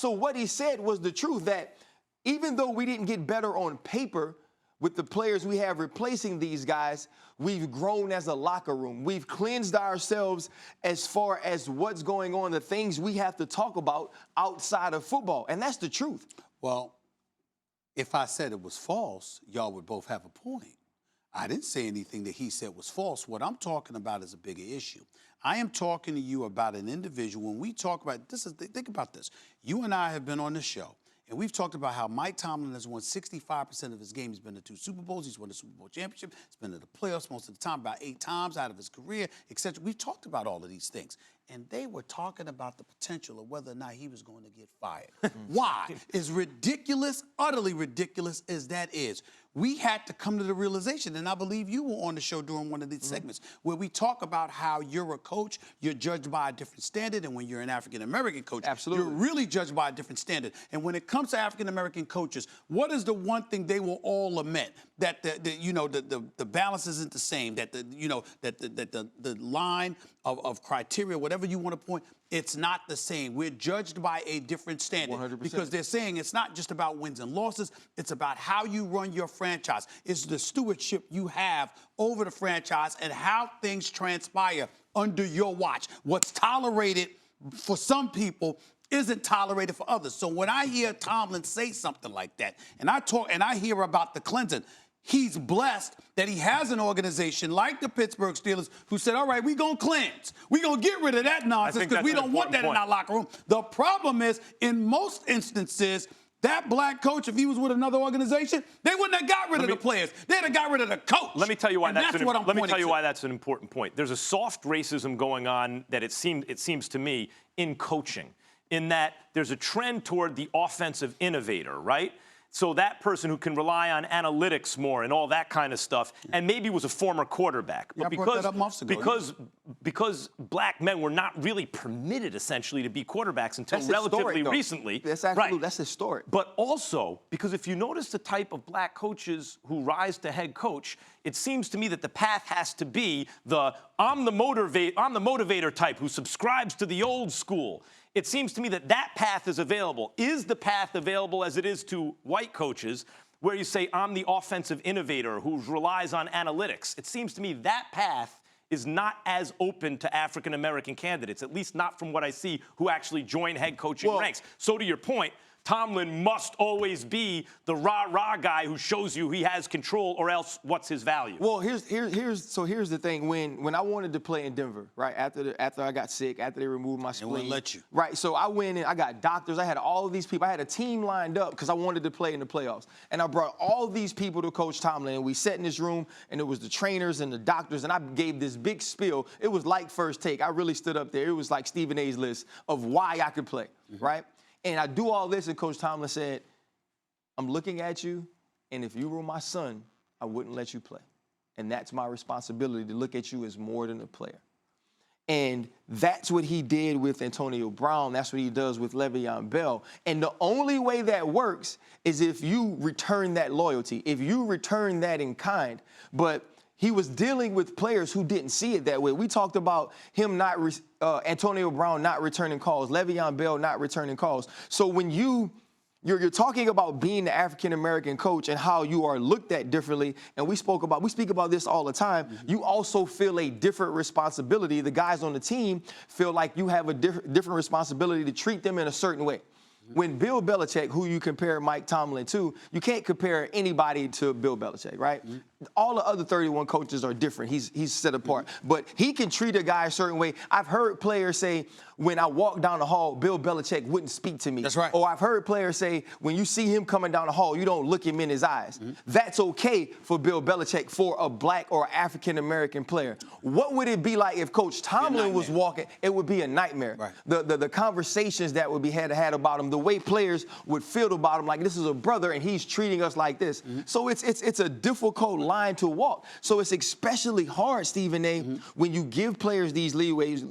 So what he said was the truth, that even though we didn't get better on paper with the players we have replacing these guys, we've grown as a locker room. We've cleansed ourselves as far as what's going on, the things we have to talk about outside of football. And that's the truth. Well, if I said it was false, y'all would both have a point. I didn't say anything that he said was false. What I'm talking about is a bigger issue. I am talking to you about an individual. When we talk about this, think about this. You and I have been on the show, and we've talked about how Mike Tomlin has won 65% of his games. He's been to 2 Super Bowls. He's won the Super Bowl championship. He's been to the playoffs most of the time, about 8 times out of his career, etc. We've talked about all of these things. And they were talking about the potential of whether or not he was going to get fired. Why? As ridiculous, utterly ridiculous as that is, we had to come to the realization, and I believe you were on the show during one of these segments, where we talk about how you're a coach, you're judged by a different standard, and when you're an African-American coach, absolutely, you're really judged by a different standard. And when it comes to African-American coaches, what is the one thing they will all lament? That the balance isn't the same, that the line of criteria, whatever you want to point, it's not the same. We're judged by a different standard. 100%. Because they're saying it's not just about wins and losses, it's about how you run your franchise. It's the stewardship you have over the franchise and how things transpire under your watch. What's tolerated for some people isn't tolerated for others. So when I hear Tomlin say something like that, and I hear about the cleansing, he's blessed that he has an organization like the Pittsburgh Steelers who said, all right, we're going to cleanse. We're going to get rid of that nonsense because we don't want that in our locker room. The problem is, in most instances, that black coach, if he was with another organization, they wouldn't have got rid of the players. They'd have got rid of the coach. Let me tell you why that's why that's an important point. There's a soft racism going on that it seems to me in coaching, in that there's a trend toward the offensive innovator, right? So that person who can rely on analytics more and all that kind of stuff, and maybe was a former quarterback. But because black men were not really permitted, essentially, to be quarterbacks until relatively recently. That's historic. But also, because if you notice the type of black coaches who rise to head coach, it seems to me that the path has to be I'm the motivator type who subscribes to the old school. It seems to me that that path is available. Is the path available as it is to white coaches, where you say, I'm the offensive innovator who relies on analytics? It seems to me that path is not as open to African-American candidates, at least not from what I see who actually join head coaching ranks. So to your point, Tomlin must always be the rah-rah guy who shows you he has control, or else what's his value? Well, here's the thing. When I wanted to play in Denver, right, after I got sick, after they removed my spleen. They wouldn't let you. Right, so I went in, I got doctors, I had all of these people. I had a team lined up because I wanted to play in the playoffs. And I brought all these people to Coach Tomlin, and we sat in this room, and it was the trainers and the doctors, and I gave this big spiel. It was like First Take. I really stood up there. It was like Stephen A's list of why I could play, right? And I do all this, and Coach Tomlin said, I'm looking at you, and if you were my son, I wouldn't let you play. And that's my responsibility, to look at you as more than a player. And that's what he did with Antonio Brown. That's what he does with Le'Veon Bell. And the only way that works is if you return that loyalty, if you return that in kind. But he was dealing with players who didn't see it that way. We talked about him Antonio Brown not returning calls, Le'Veon Bell not returning calls. So when you're talking about being the African-American coach and how you are looked at differently, and we speak about this all the time, you also feel a different responsibility. The guys on the team feel like you have a different responsibility to treat them in a certain way. When Bill Belichick, who you compare Mike Tomlin to, you can't compare anybody to Bill Belichick, right? All the other 31 coaches are different. He's set apart. But he can treat a guy a certain way. I've heard players say, when I walk down the hall, Bill Belichick wouldn't speak to me. That's right. Or I've heard players say, when you see him coming down the hall, you don't look him in his eyes. That's okay for Bill Belichick, for a black or African-American player. What would it be like if Coach Tomlin was walking? It would be a nightmare. Right. The conversations that would be had about him, the way players would feel about him, like this is a brother and he's treating us like this. So it's a difficult line to walk. So it's especially hard, Stephen A., when you give players these leeways,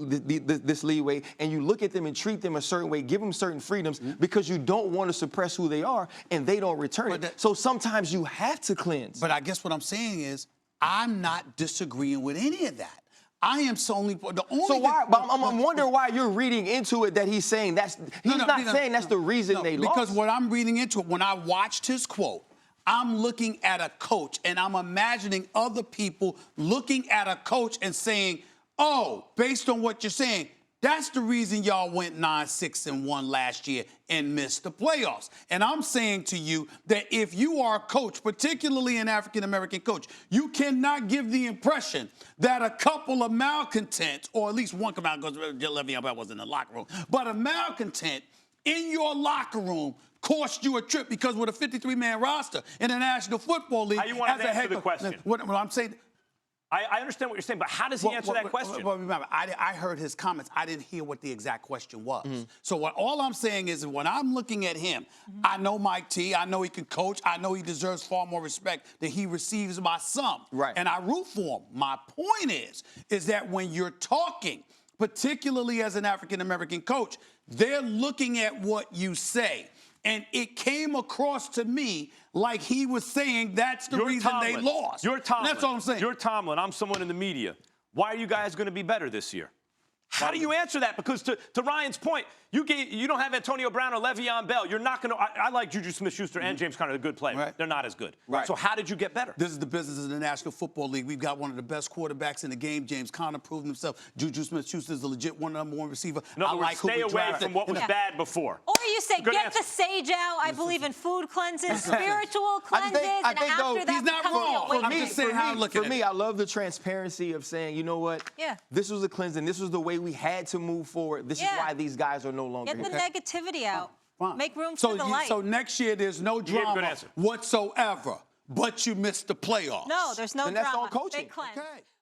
this leeway, and you look at them and treat them a certain way, give them certain freedoms, because you don't want to suppress who they are, and they don't return it. So sometimes you have to cleanse. But I guess what I'm saying is, I'm not disagreeing with any of that. I am the only. So why? But I'm wondering why you're reading into it that he's saying he's not saying that's the reason they lost. Because what I'm reading into it, when I watched his quote, I'm looking at a coach and I'm imagining other people looking at a coach and saying, "Oh, based on what you're saying, that's the reason y'all went 9-6-1 last year and missed the playoffs." And I'm saying to you that if you are a coach, particularly an African-American coach, you cannot give the impression that a couple of malcontents, or at least one malcontent, because Le'Veon Bell was in the locker room, but a malcontent in your locker room cost you a trip, because with a 53-man roster in the National Football League, how you want to answer the question? What I'm saying. I understand what you're saying, but how does he answer that question? Well, remember, I heard his comments. I didn't hear what the exact question was. So all I'm saying is, when I'm looking at him, I know Mike T. I know he can coach. I know he deserves far more respect than he receives by some. Right. And I root for him. My point is that when you're talking, particularly as an African-American coach, they're looking at what you say. And it came across to me like he was saying that's the reason they lost. You're Tomlin. That's all I'm saying. You're Tomlin. I'm someone in the media. Why are you guys going to be better this year? How do you answer that? Because to Ryan's point, you don't have Antonio Brown or Le'Veon Bell. You're not going to. I like Juju Smith-Schuster and James Conner, a good player. Right. They're not as good. Right. So how did you get better? This is the business of the National Football League. We've got one of the best quarterbacks in the game. James Conner proved himself. Juju Smith-Schuster is a legit number one receiver. In other words, stay away from what was bad before. Or you say, Good get answer. the sage out. I believe in food cleanses, spiritual cleanses, I think and though, after that, he's not come on, wrong. wait. I'm just saying how I'm looking For at me, it. I love the transparency of saying, you know what? Yeah. This was a cleansing. This was the way we had to move forward. This is Yeah. why these guys are no longer Get the here. negativity out. Fine. Make room for the light. So next year, there's no gave a good drama answer. whatsoever, but you missed the playoffs. No, there's no Then that's drama. all coaching. They cleanse. Okay.